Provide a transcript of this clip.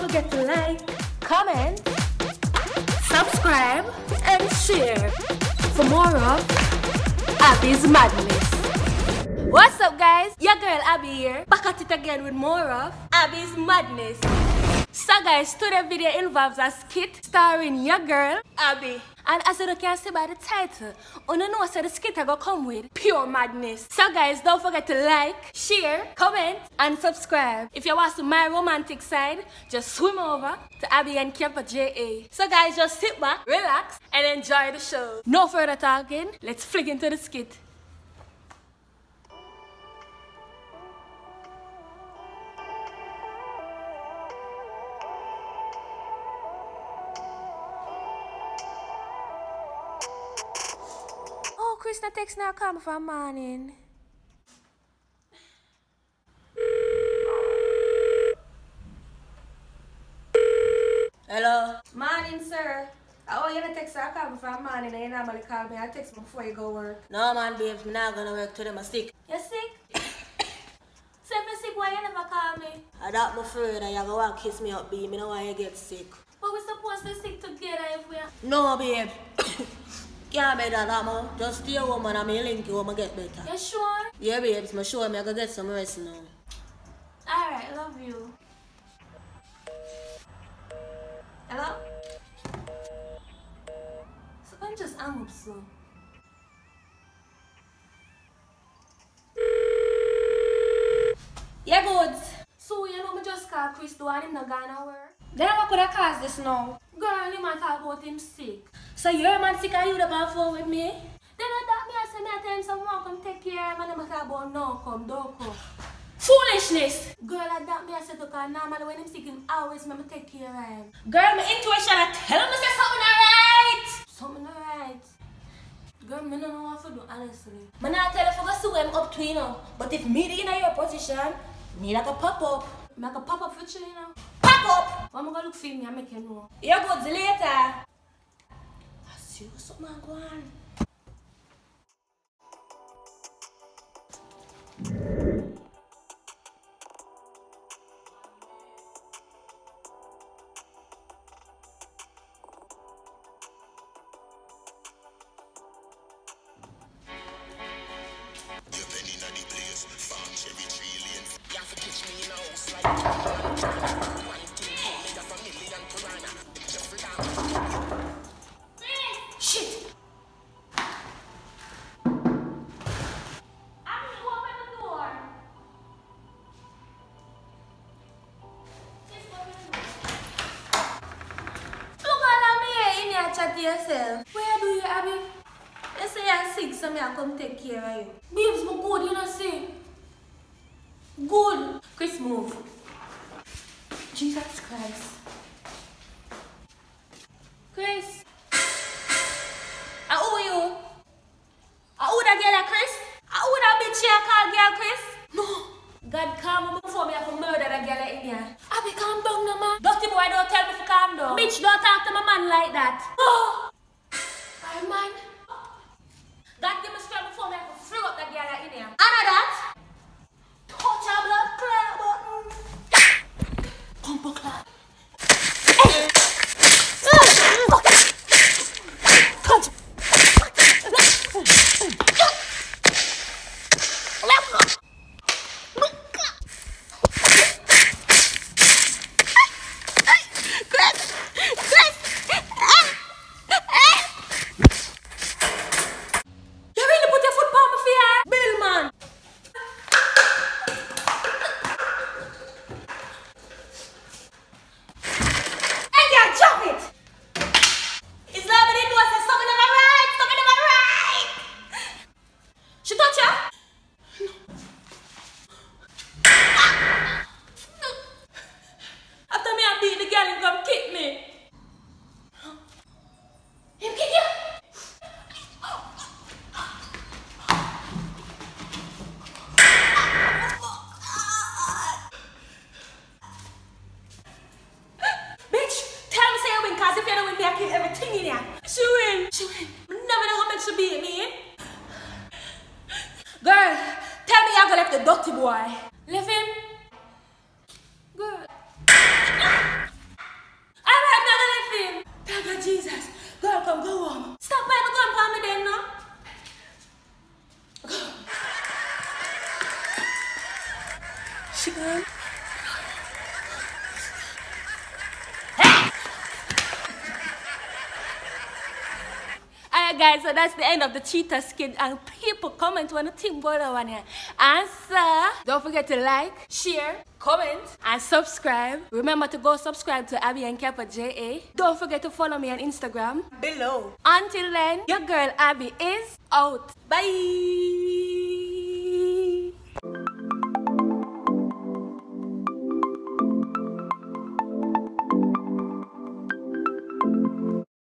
forget to like, comment, subscribe, and share for more of Abby's Madness. What's up, guys? Your girl Abby here, back at it again with more of Abby's Madness. So guys, today's video involves a skit starring your girl Abby. And as you can see by the title, you know so the skit I go come with pure madness. So guys, don't forget to like, share, comment, and subscribe. If you want to my romantic side, just swim over to Abby and Camper JA. So guys, just sit back, relax, and enjoy the show. No further talking, let's flick into the skit. Krista text now come from morning. Hello? Morning, sir. I want you to text her come from morning and you normally call me. I text me before you go work. No man, babes, I'm not gonna work today, I'm sick. You sick? So if you're sick, why you never call me? I don't be afraid that you're gonna kiss me up, babe. I know why you get sick. But we're supposed to stick together if we are... No, babe. Can't be that, man. Just stay home and I'm link you when I get better. You sure? Yeah, babes, I'm sure I'm gonna get some rest now. Alright, love you. Hello? So I'm just hang up so. Yeah, good. So you know me just call Chris though and him not gonna work. Then what could have caused this now? Girl, him man talk about him sick. So your man sick and you the bad phone with me? Then I thought me I say me I tell him someone come take care of him and him talk about no come, don't come. Foolishness! Girl, I thought me I said to call normally when him sick him always me take care of him. Girl, my intuition I tell him to say something alright! Something alright. Girl, me don't know what to do honestly. Man, I tell you if I go sue him up to you know. But if me in your position, me like a pop up. Me like a pop up for you, you know. Pop up! I'm gonna look for me and make you know. You go to later. I see you something go on. Shit! Chat to yourself. Where do you, Abby? You say you're sick, so me I come take care of you. Babes, but good, you know, see? Good. Chris, move. Jesus Christ. Chris. Who you? Who that girl, Chris? Who that bitch you call girl, Chris? No. God, calm me before me have to murder that girl in here. Abby, calm down, no, man. Dirty boy, don't tell me to calm down. Bitch, don't talk to my man like that. Oh! My man. God, give me strength before me have to free up that girl in here. Anna that. Touch her blood clear button. Pump clap. Touch. dirty boy. Leave him. Good. Chicken. Alright guys, so that's the end of the cheetah skin, and people comment what you think about that one here. And so, don't forget to like, share, comment, and subscribe. Remember to go subscribe to Abby and Kepa JA. Don't forget to follow me on Instagram Below. Until then, your girl Abby is out. Bye!